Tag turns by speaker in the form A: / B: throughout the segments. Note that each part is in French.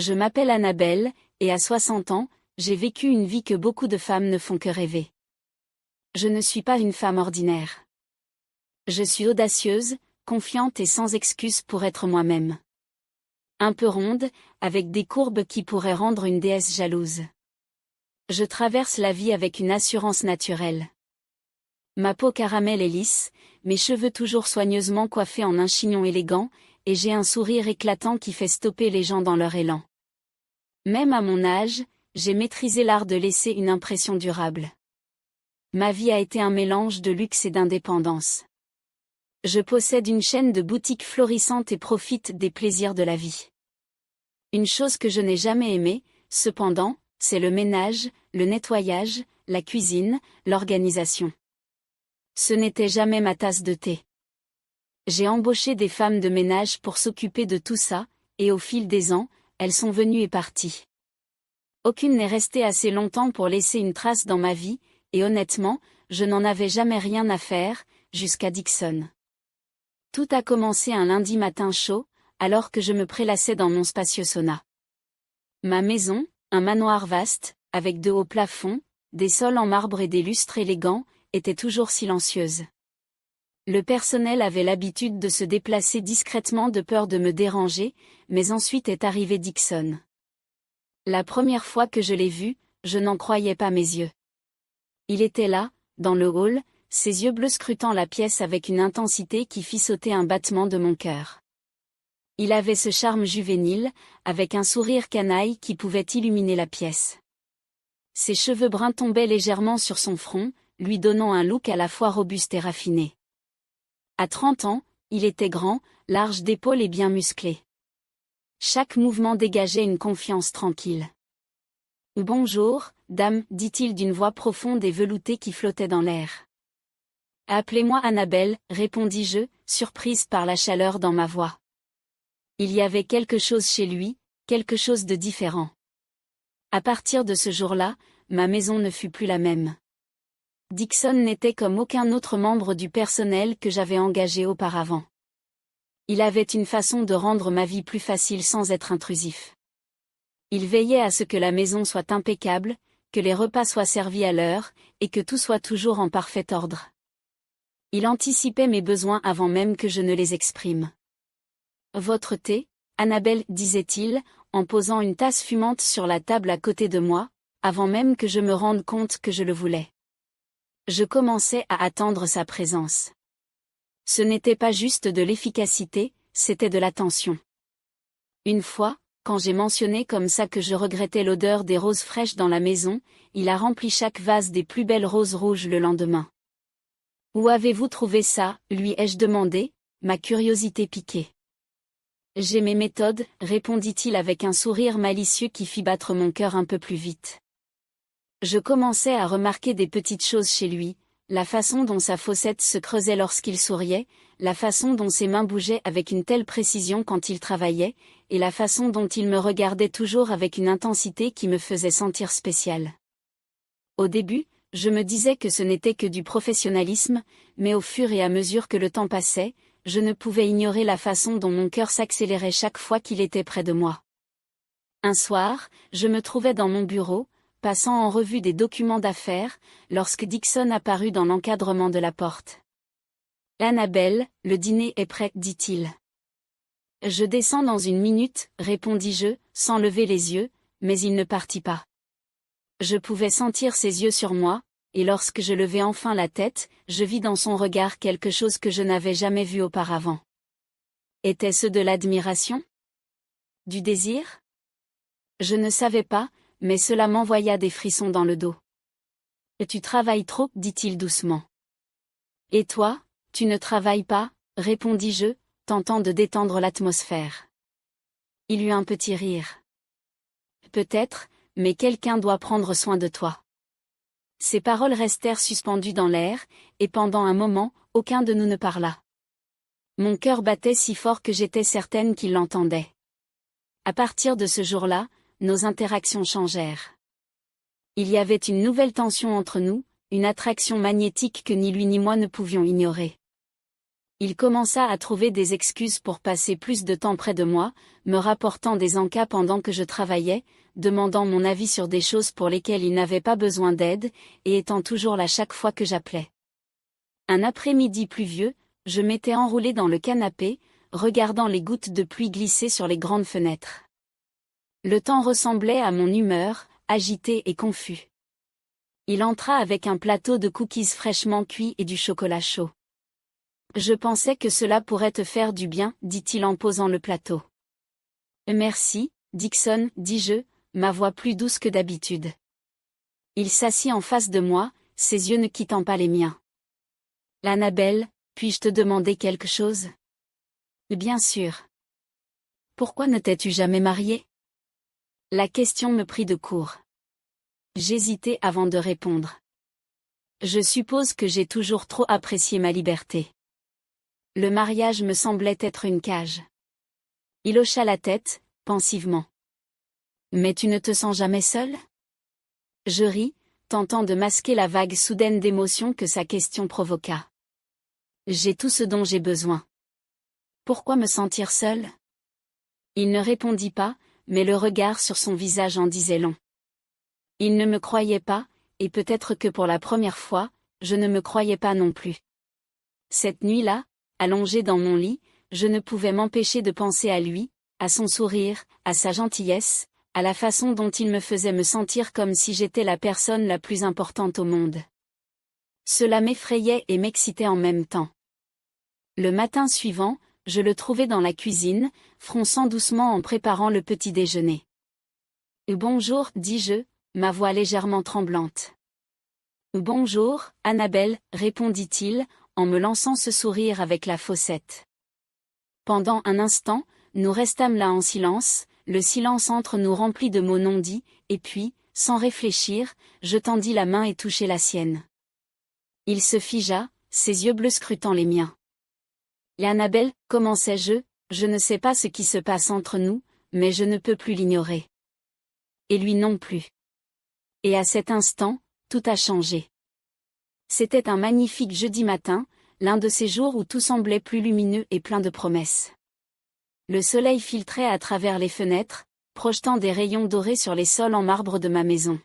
A: Je m'appelle Annabelle, et à 60 ans, j'ai vécu une vie que beaucoup de femmes ne font que rêver. Je ne suis pas une femme ordinaire. Je suis audacieuse, confiante et sans excuse pour être moi-même. Un peu ronde, avec des courbes qui pourraient rendre une déesse jalouse. Je traverse la vie avec une assurance naturelle. Ma peau caramel est lisse, mes cheveux toujours soigneusement coiffés en un chignon élégant, et j'ai un sourire éclatant qui fait stopper les gens dans leur élan. Même à mon âge, j'ai maîtrisé l'art de laisser une impression durable. Ma vie a été un mélange de luxe et d'indépendance. Je possède une chaîne de boutiques florissantes et profite des plaisirs de la vie. Une chose que je n'ai jamais aimée, cependant, c'est le ménage, le nettoyage, la cuisine, l'organisation. Ce n'était jamais ma tasse de thé. J'ai embauché des femmes de ménage pour s'occuper de tout ça, et au fil des ans, elles sont venues et parties. Aucune n'est restée assez longtemps pour laisser une trace dans ma vie, et honnêtement, je n'en avais jamais rien à faire, jusqu'à Dixon. Tout a commencé un lundi matin chaud, alors que je me prélassais dans mon spacieux sauna. Ma maison, un manoir vaste, avec de hauts plafonds, des sols en marbre et des lustres élégants, était toujours silencieuse. Le personnel avait l'habitude de se déplacer discrètement de peur de me déranger, mais ensuite est arrivé Dixon. La première fois que je l'ai vu, je n'en croyais pas mes yeux. Il était là, dans le hall, ses yeux bleus scrutant la pièce avec une intensité qui fit sauter un battement de mon cœur. Il avait ce charme juvénile, avec un sourire canaille qui pouvait illuminer la pièce. Ses cheveux bruns tombaient légèrement sur son front, lui donnant un look à la fois robuste et raffiné. À 30 ans, il était grand, large d'épaules et bien musclé. Chaque mouvement dégageait une confiance tranquille. « Bonjour, dame, dit-il d'une voix profonde et veloutée qui flottait dans l'air. « Appelez-moi Annabelle, répondis-je, surprise par la chaleur dans ma voix. Il y avait quelque chose chez lui, quelque chose de différent. À partir de ce jour-là, ma maison ne fut plus la même. Dixon n'était comme aucun autre membre du personnel que j'avais engagé auparavant. Il avait une façon de rendre ma vie plus facile sans être intrusif. Il veillait à ce que la maison soit impeccable, que les repas soient servis à l'heure, et que tout soit toujours en parfait ordre. Il anticipait mes besoins avant même que je ne les exprime. « Votre thé, Annabelle, disait-il, en posant une tasse fumante sur la table à côté de moi, avant même que je me rende compte que je le voulais. Je commençais à attendre sa présence. Ce n'était pas juste de l'efficacité, c'était de l'attention. Une fois, quand j'ai mentionné comme ça que je regrettais l'odeur des roses fraîches dans la maison, il a rempli chaque vase des plus belles roses rouges le lendemain. « Où avez-vous trouvé ça ?» lui ai-je demandé, ma curiosité piquée. « J'ai mes méthodes, répondit-il avec un sourire malicieux qui fit battre mon cœur un peu plus vite. Je commençais à remarquer des petites choses chez lui, la façon dont sa fossette se creusait lorsqu'il souriait, la façon dont ses mains bougeaient avec une telle précision quand il travaillait, et la façon dont il me regardait toujours avec une intensité qui me faisait sentir spécial. Au début, je me disais que ce n'était que du professionnalisme, mais au fur et à mesure que le temps passait, je ne pouvais ignorer la façon dont mon cœur s'accélérait chaque fois qu'il était près de moi. Un soir, je me trouvais dans mon bureau, passant en revue des documents d'affaires, lorsque Dixon apparut dans l'encadrement de la porte. « Annabelle, le dîner est prêt, dit-il. »« Je descends dans une minute, répondis-je, sans lever les yeux, mais il ne partit pas. Je pouvais sentir ses yeux sur moi, et lorsque je levai enfin la tête, je vis dans son regard quelque chose que je n'avais jamais vu auparavant. Était-ce de l'admiration? Du désir? Je ne savais pas, mais cela m'envoya des frissons dans le dos. « Tu travailles trop, dit-il doucement. »« Et toi, tu ne travailles pas ?» répondis-je, tentant de détendre l'atmosphère. Il eut un petit rire. « Peut-être, mais quelqu'un doit prendre soin de toi. » Ces paroles restèrent suspendues dans l'air, et pendant un moment, aucun de nous ne parla. Mon cœur battait si fort que j'étais certaine qu'il l'entendait. À partir de ce jour-là, nos interactions changèrent. Il y avait une nouvelle tension entre nous, une attraction magnétique que ni lui ni moi ne pouvions ignorer. Il commença à trouver des excuses pour passer plus de temps près de moi, me rapportant des encas pendant que je travaillais, demandant mon avis sur des choses pour lesquelles il n'avait pas besoin d'aide, et étant toujours là chaque fois que j'appelais. Un après-midi pluvieux, je m'étais enroulé dans le canapé, regardant les gouttes de pluie glisser sur les grandes fenêtres. Le temps ressemblait à mon humeur, agité et confus. Il entra avec un plateau de cookies fraîchement cuits et du chocolat chaud. « Je pensais que cela pourrait te faire du bien, dit-il en posant le plateau. « Merci, Dixon, dis-je, ma voix plus douce que d'habitude. Il s'assit en face de moi, ses yeux ne quittant pas les miens. « Annabelle, puis-je te demander quelque chose? » Bien sûr. Pourquoi ne t'es-tu jamais mariée? La question me prit de court. J'hésitai avant de répondre. Je suppose que j'ai toujours trop apprécié ma liberté. Le mariage me semblait être une cage. Il hocha la tête, pensivement. Mais tu ne te sens jamais seule? Je ris, tentant de masquer la vague soudaine d'émotion que sa question provoqua. J'ai tout ce dont j'ai besoin. Pourquoi me sentir seule? Il ne répondit pas, mais le regard sur son visage en disait long. Il ne me croyait pas, et peut-être que pour la première fois, je ne me croyais pas non plus. Cette nuit-là, allongée dans mon lit, je ne pouvais m'empêcher de penser à lui, à son sourire, à sa gentillesse, à la façon dont il me faisait me sentir comme si j'étais la personne la plus importante au monde. Cela m'effrayait et m'excitait en même temps. Le matin suivant, je le trouvai dans la cuisine, fronçant doucement en préparant le petit déjeuner. « Bonjour, dis-je, ma voix légèrement tremblante. « Bonjour, Annabelle, répondit-il, en me lançant ce sourire avec la faussette. Pendant un instant, nous restâmes là en silence, le silence entre nous rempli de mots non dits, et puis, sans réfléchir, je tendis la main et touchai la sienne. Il se figea, ses yeux bleus scrutant les miens. « Annabelle, commençai-je, je ne sais pas ce qui se passe entre nous, mais je ne peux plus l'ignorer. » Et lui non plus. Et à cet instant, tout a changé. C'était un magnifique jeudi matin, l'un de ces jours où tout semblait plus lumineux et plein de promesses. Le soleil filtrait à travers les fenêtres, projetant des rayons dorés sur les sols en marbre de ma maison.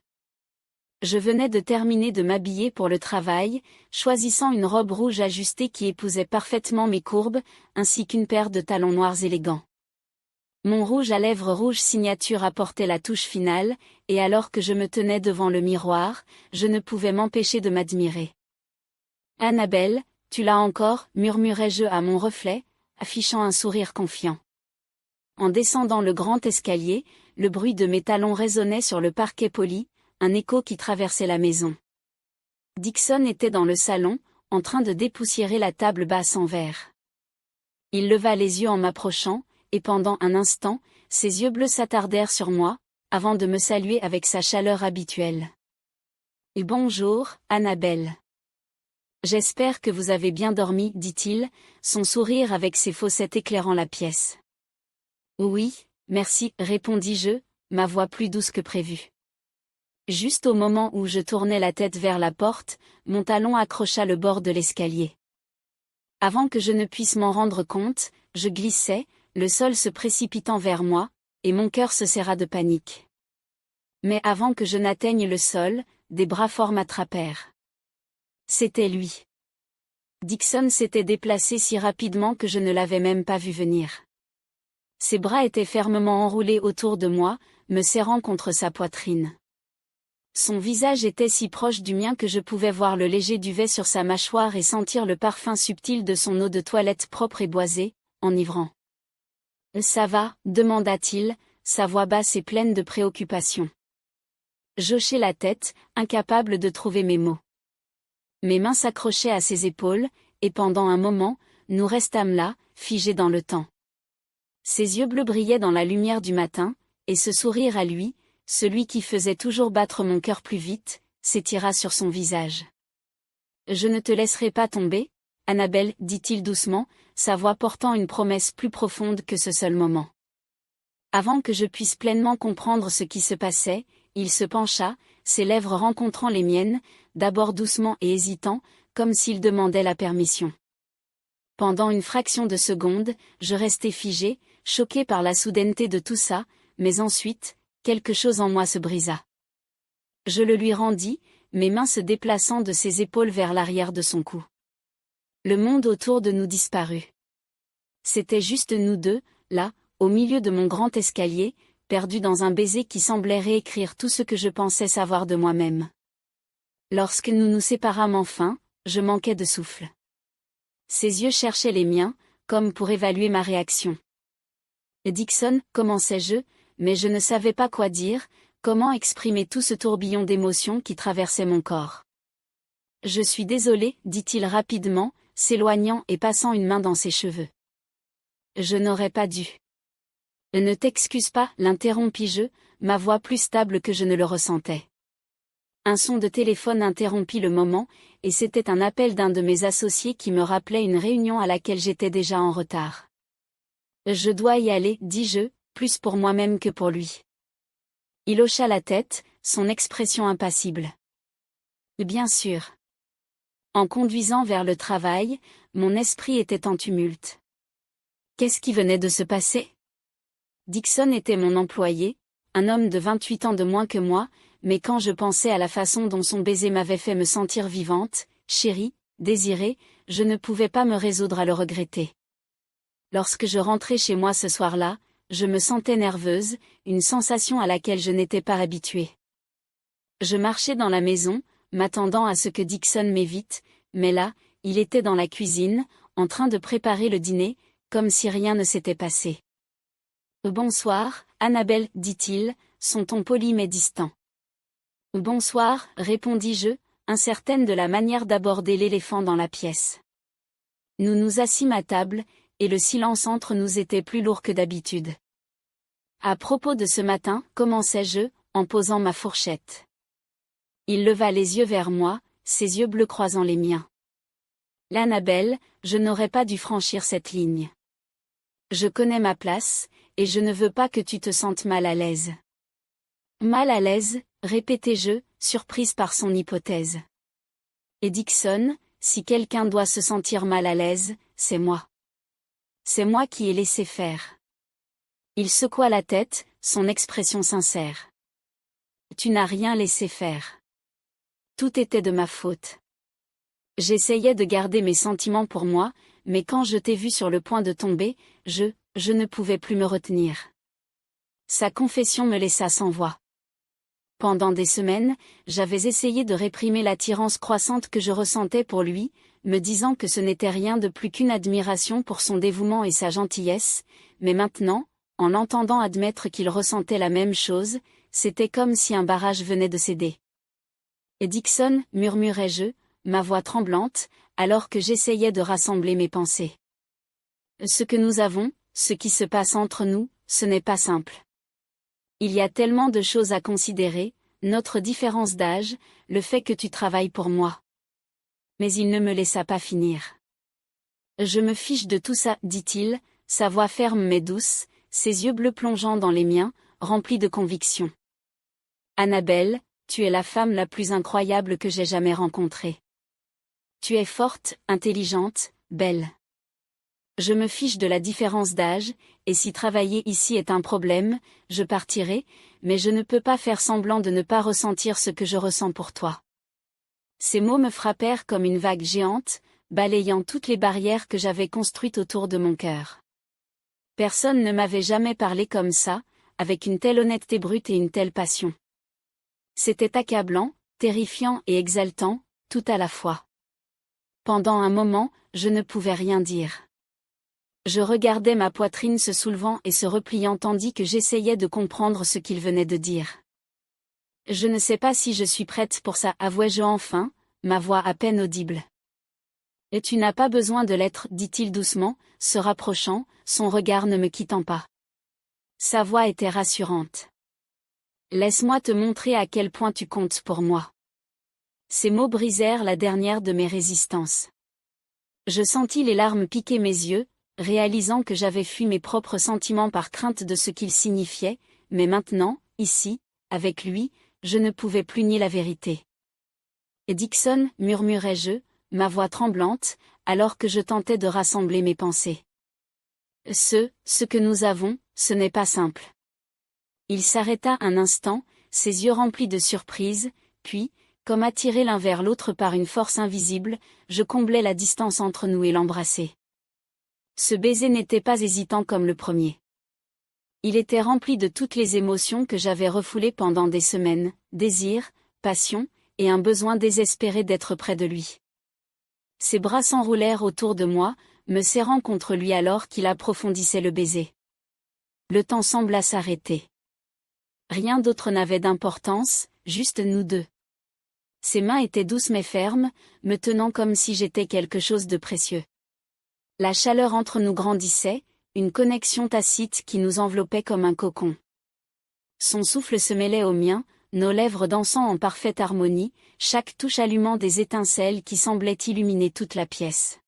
A: Je venais de terminer de m'habiller pour le travail, choisissant une robe rouge ajustée qui épousait parfaitement mes courbes, ainsi qu'une paire de talons noirs élégants. Mon rouge à lèvres rouge signature apportait la touche finale, et alors que je me tenais devant le miroir, je ne pouvais m'empêcher de m'admirer. « Annabelle, tu l'as encore, murmurai-je à mon reflet, affichant un sourire confiant. En descendant le grand escalier, le bruit de mes talons résonnait sur le parquet poli, un écho qui traversait la maison. Dixon était dans le salon, en train de dépoussiérer la table basse en verre. Il leva les yeux en m'approchant, et pendant un instant, ses yeux bleus s'attardèrent sur moi, avant de me saluer avec sa chaleur habituelle. « Bonjour, Annabelle. J'espère que vous avez bien dormi, dit-il, son sourire avec ses fossettes éclairant la pièce. Oui, merci, répondis-je, ma voix plus douce que prévu. Juste au moment où je tournais la tête vers la porte, mon talon accrocha le bord de l'escalier. Avant que je ne puisse m'en rendre compte, je glissai, le sol se précipitant vers moi, et mon cœur se serra de panique. Mais avant que je n'atteigne le sol, des bras forts m'attrapèrent. C'était lui. Dixon s'était déplacé si rapidement que je ne l'avais même pas vu venir. Ses bras étaient fermement enroulés autour de moi, me serrant contre sa poitrine. Son visage était si proche du mien que je pouvais voir le léger duvet sur sa mâchoire et sentir le parfum subtil de son eau de toilette propre et boisée, enivrant. « Ça va ?» demanda-t-il, sa voix basse et pleine de préoccupation. J'hochai la tête, incapable de trouver mes mots. Mes mains s'accrochaient à ses épaules, et pendant un moment, nous restâmes là, figés dans le temps. Ses yeux bleus brillaient dans la lumière du matin, et ce sourire à lui, celui qui faisait toujours battre mon cœur plus vite, s'étira sur son visage. « Je ne te laisserai pas tomber, Annabelle, dit-il doucement, sa voix portant une promesse plus profonde que ce seul moment. Avant que je puisse pleinement comprendre ce qui se passait, il se pencha, ses lèvres rencontrant les miennes, d'abord doucement et hésitant, comme s'il demandait la permission. Pendant une fraction de seconde, je restai figé, choqué par la soudaineté de tout ça, mais ensuite, quelque chose en moi se brisa. Je le lui rendis, mes mains se déplaçant de ses épaules vers l'arrière de son cou. Le monde autour de nous disparut. C'était juste nous deux, là, au milieu de mon grand escalier, perdus dans un baiser qui semblait réécrire tout ce que je pensais savoir de moi-même. Lorsque nous nous séparâmes enfin, je manquais de souffle. Ses yeux cherchaient les miens, comme pour évaluer ma réaction. Dixon, commençai-je, mais je ne savais pas quoi dire, comment exprimer tout ce tourbillon d'émotions qui traversait mon corps. Je suis désolé, dit-il rapidement, s'éloignant et passant une main dans ses cheveux. Je n'aurais pas dû. Ne t'excuse pas, l'interrompis-je, ma voix plus stable que je ne le ressentais. Un son de téléphone interrompit le moment, et c'était un appel d'un de mes associés qui me rappelait une réunion à laquelle j'étais déjà en retard. Je dois y aller, dis-je, plus pour moi-même que pour lui. Il hocha la tête, son expression impassible. Bien sûr. En conduisant vers le travail, mon esprit était en tumulte. Qu'est-ce qui venait de se passer? Dixon était mon employé, un homme de 28 ans de moins que moi, mais quand je pensais à la façon dont son baiser m'avait fait me sentir vivante, chérie, désirée, je ne pouvais pas me résoudre à le regretter. Lorsque je rentrais chez moi ce soir-là, je me sentais nerveuse, une sensation à laquelle je n'étais pas habituée. Je marchais dans la maison, m'attendant à ce que Dixon m'évite, mais là, il était dans la cuisine, en train de préparer le dîner, comme si rien ne s'était passé. « Bonsoir, Annabelle, dit-il, son ton poli mais distant. « Bonsoir, répondis-je, incertaine de la manière d'aborder l'éléphant dans la pièce. Nous nous assîmes à table, et le silence entre nous était plus lourd que d'habitude. À propos de ce matin, commençai-je, en posant ma fourchette. Il leva les yeux vers moi, ses yeux bleus croisant les miens. L'Annabelle, je n'aurais pas dû franchir cette ligne. Je connais ma place, et je ne veux pas que tu te sentes mal à l'aise. Mal à l'aise, répétai-je, surprise par son hypothèse. Et Dixon, si quelqu'un doit se sentir mal à l'aise, c'est moi. C'est moi qui ai laissé faire. Il secoua la tête, son expression sincère. Tu n'as rien laissé faire. Tout était de ma faute. J'essayais de garder mes sentiments pour moi, mais quand je t'ai vu sur le point de tomber, je ne pouvais plus me retenir. Sa confession me laissa sans voix. Pendant des semaines, j'avais essayé de réprimer l'attirance croissante que je ressentais pour lui, me disant que ce n'était rien de plus qu'une admiration pour son dévouement et sa gentillesse, mais maintenant, en l'entendant admettre qu'il ressentait la même chose, c'était comme si un barrage venait de céder. Et Dixon, murmurai-je, ma voix tremblante, alors que j'essayais de rassembler mes pensées. Ce que nous avons, ce qui se passe entre nous, ce n'est pas simple. Il y a tellement de choses à considérer, notre différence d'âge, le fait que tu travailles pour moi. Mais il ne me laissa pas finir. Je me fiche de tout ça, dit-il, sa voix ferme mais douce, ses yeux bleus plongeant dans les miens, remplis de conviction. Annabelle, tu es la femme la plus incroyable que j'ai jamais rencontrée. Tu es forte, intelligente, belle. Je me fiche de la différence d'âge, et si travailler ici est un problème, je partirai, mais je ne peux pas faire semblant de ne pas ressentir ce que je ressens pour toi. Ces mots me frappèrent comme une vague géante, balayant toutes les barrières que j'avais construites autour de mon cœur. Personne ne m'avait jamais parlé comme ça, avec une telle honnêteté brute et une telle passion. C'était accablant, terrifiant et exaltant, tout à la fois. Pendant un moment, je ne pouvais rien dire. Je regardais ma poitrine se soulevant et se repliant tandis que j'essayais de comprendre ce qu'il venait de dire. Je ne sais pas si je suis prête pour ça, avouai-je enfin, ma voix à peine audible. Et tu n'as pas besoin de l'être, dit-il doucement, se rapprochant, son regard ne me quittant pas. Sa voix était rassurante. Laisse-moi te montrer à quel point tu comptes pour moi. Ces mots brisèrent la dernière de mes résistances. Je sentis les larmes piquer mes yeux, réalisant que j'avais fui mes propres sentiments par crainte de ce qu'ils signifiaient, mais maintenant, ici, avec lui, je ne pouvais plus nier la vérité. Et Dixon, murmurai-je, ma voix tremblante, alors que je tentais de rassembler mes pensées. Ce que nous avons, ce n'est pas simple. Il s'arrêta un instant, ses yeux remplis de surprise, puis, comme attirés l'un vers l'autre par une force invisible, je comblais la distance entre nous et l'embrassai. Ce baiser n'était pas hésitant comme le premier. Il était rempli de toutes les émotions que j'avais refoulées pendant des semaines, désir, passion, et un besoin désespéré d'être près de lui. Ses bras s'enroulèrent autour de moi, me serrant contre lui alors qu'il approfondissait le baiser. Le temps sembla s'arrêter. Rien d'autre n'avait d'importance, juste nous deux. Ses mains étaient douces mais fermes, me tenant comme si j'étais quelque chose de précieux. La chaleur entre nous grandissait, une connexion tacite qui nous enveloppait comme un cocon. Son souffle se mêlait au mien, nos lèvres dansant en parfaite harmonie, chaque touche allumant des étincelles qui semblaient illuminer toute la pièce.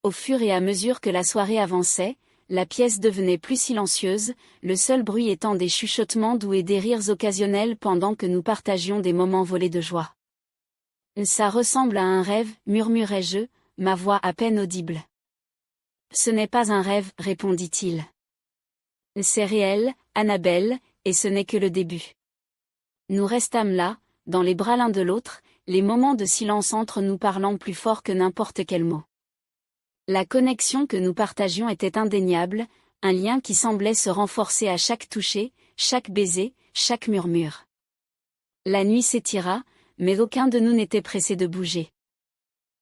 A: Au fur et à mesure que la soirée avançait, la pièce devenait plus silencieuse, le seul bruit étant des chuchotements doux et des rires occasionnels pendant que nous partagions des moments volés de joie. « Ça ressemble à un rêve, murmurai-je, ma voix à peine audible. « Ce n'est pas un rêve, répondit-il. C'est réel, Annabelle, et ce n'est que le début. » Nous restâmes là, dans les bras l'un de l'autre, les moments de silence entre nous parlant plus fort que n'importe quel mot. La connexion que nous partagions était indéniable, un lien qui semblait se renforcer à chaque toucher, chaque baiser, chaque murmure. La nuit s'étira, mais aucun de nous n'était pressé de bouger.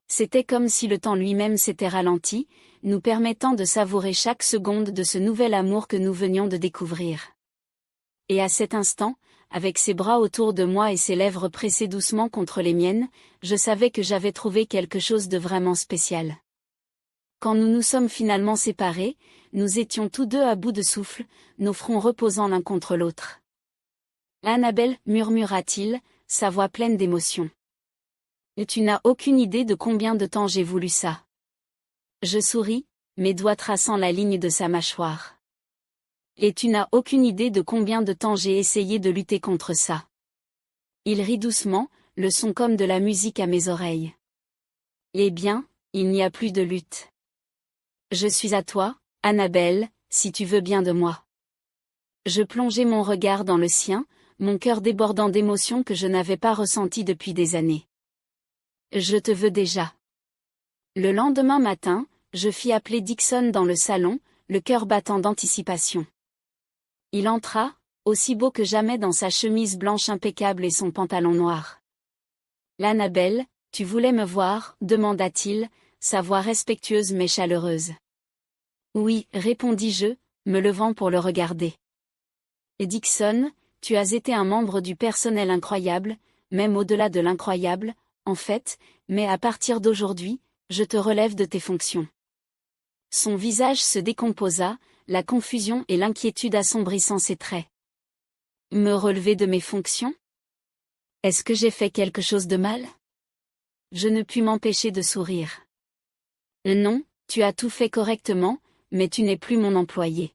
A: C'était comme si le temps lui-même s'était ralenti, nous permettant de savourer chaque seconde de ce nouvel amour que nous venions de découvrir. Et à cet instant, avec ses bras autour de moi et ses lèvres pressées doucement contre les miennes, je savais que j'avais trouvé quelque chose de vraiment spécial. Quand nous nous sommes finalement séparés, nous étions tous deux à bout de souffle, nos fronts reposant l'un contre l'autre. « Annabelle, murmura-t-il, sa voix pleine d'émotion. Et tu n'as aucune idée de combien de temps j'ai voulu ça. » Je souris, mes doigts traçant la ligne de sa mâchoire. « Et tu n'as aucune idée de combien de temps j'ai essayé de lutter contre ça. » Il rit doucement, le son comme de la musique à mes oreilles. « Eh bien, il n'y a plus de lutte. Je suis à toi, Annabelle, si tu veux bien de moi. » Je plongeai mon regard dans le sien, mon cœur débordant d'émotions que je n'avais pas ressenties depuis des années. « Je te veux déjà. » Le lendemain matin, je fis appeler Dixon dans le salon, le cœur battant d'anticipation. Il entra, aussi beau que jamais dans sa chemise blanche impeccable et son pantalon noir. « L'Annabelle, tu voulais me voir ?» demanda-t-il, sa voix respectueuse mais chaleureuse. « Oui, répondis-je, me levant pour le regarder. Et Dixon, tu as été un membre du personnel incroyable, même au-delà de l'incroyable, en fait, mais à partir d'aujourd'hui, je te relève de tes fonctions. » Son visage se décomposa, la confusion et l'inquiétude assombrissant ses traits. « Me relever de mes fonctions ? Est-ce que j'ai fait quelque chose de mal ? » Je ne pus m'empêcher de sourire. « Non, tu as tout fait correctement, mais tu n'es plus mon employé.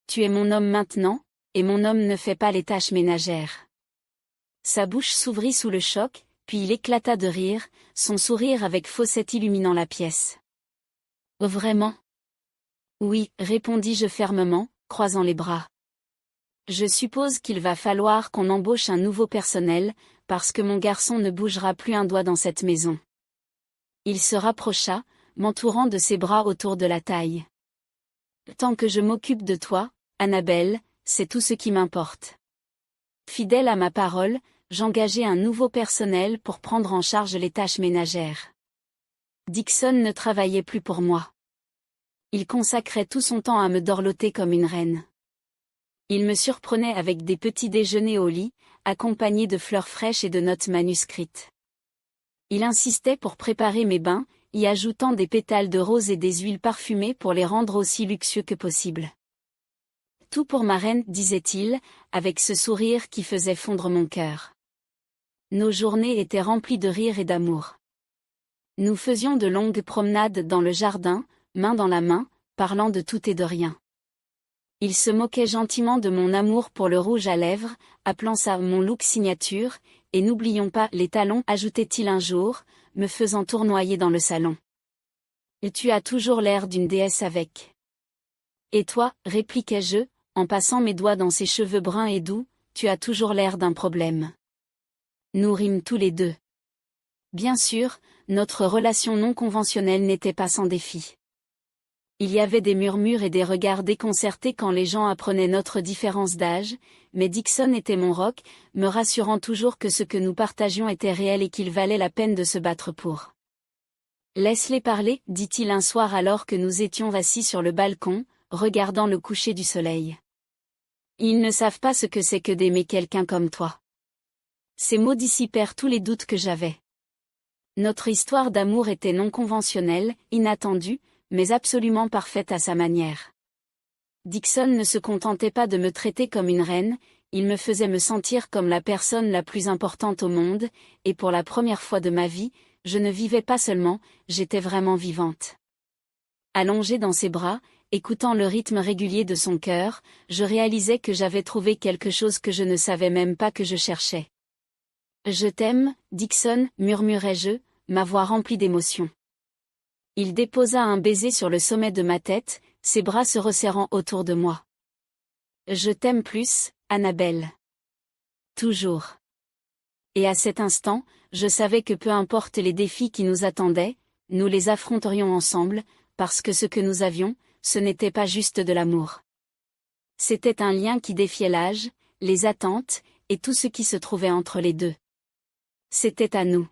A: Tu es mon homme maintenant, et mon homme ne fait pas les tâches ménagères. » Sa bouche s'ouvrit sous le choc, puis il éclata de rire, son sourire avec faussette illuminant la pièce. « Oh, vraiment ? » « Oui, répondis-je fermement, croisant les bras. « Je suppose qu'il va falloir qu'on embauche un nouveau personnel, parce que mon garçon ne bougera plus un doigt dans cette maison. » Il se rapprocha, m'entourant de ses bras autour de la taille. « Tant que je m'occupe de toi, Annabelle, c'est tout ce qui m'importe. » Fidèle à ma parole, j'engageai un nouveau personnel pour prendre en charge les tâches ménagères. Dixon ne travaillait plus pour moi. Il consacrait tout son temps à me dorloter comme une reine. Il me surprenait avec des petits déjeuners au lit, accompagnés de fleurs fraîches et de notes manuscrites. Il insistait pour préparer mes bains, y ajoutant des pétales de rose et des huiles parfumées pour les rendre aussi luxueux que possible. « Tout pour ma reine, disait-il, avec ce sourire qui faisait fondre mon cœur. » Nos journées étaient remplies de rire et d'amour. Nous faisions de longues promenades dans le jardin, main dans la main, parlant de tout et de rien. Il se moquait gentiment de mon amour pour le rouge à lèvres, appelant ça mon look signature, et n'oublions pas les talons, ajoutait-il un jour, me faisant tournoyer dans le salon. Et tu as toujours l'air d'une déesse avec. Et toi, répliquai-je, en passant mes doigts dans ses cheveux bruns et doux, tu as toujours l'air d'un problème. Nous rîmes tous les deux. Bien sûr, notre relation non conventionnelle n'était pas sans défi. Il y avait des murmures et des regards déconcertés quand les gens apprenaient notre différence d'âge, mais Dixon était mon roc, me rassurant toujours que ce que nous partagions était réel et qu'il valait la peine de se battre pour. Laisse-les parler, dit-il un soir alors que nous étions assis sur le balcon, regardant le coucher du soleil. Ils ne savent pas ce que c'est que d'aimer quelqu'un comme toi. Ces mots dissipèrent tous les doutes que j'avais. Notre histoire d'amour était non conventionnelle, inattendue, mais absolument parfaite à sa manière. Dixon ne se contentait pas de me traiter comme une reine, il me faisait me sentir comme la personne la plus importante au monde, et pour la première fois de ma vie, je ne vivais pas seulement, j'étais vraiment vivante. Allongée dans ses bras, écoutant le rythme régulier de son cœur, je réalisais que j'avais trouvé quelque chose que je ne savais même pas que je cherchais. Je t'aime, Dixon, murmurai-je, ma voix remplie d'émotion. Il déposa un baiser sur le sommet de ma tête, ses bras se resserrant autour de moi. Je t'aime plus, Annabelle. Toujours. Et à cet instant, je savais que peu importe les défis qui nous attendaient, nous les affronterions ensemble, parce que ce que nous avions, ce n'était pas juste de l'amour. C'était un lien qui défiait l'âge, les attentes, et tout ce qui se trouvait entre les deux. C'était à nous.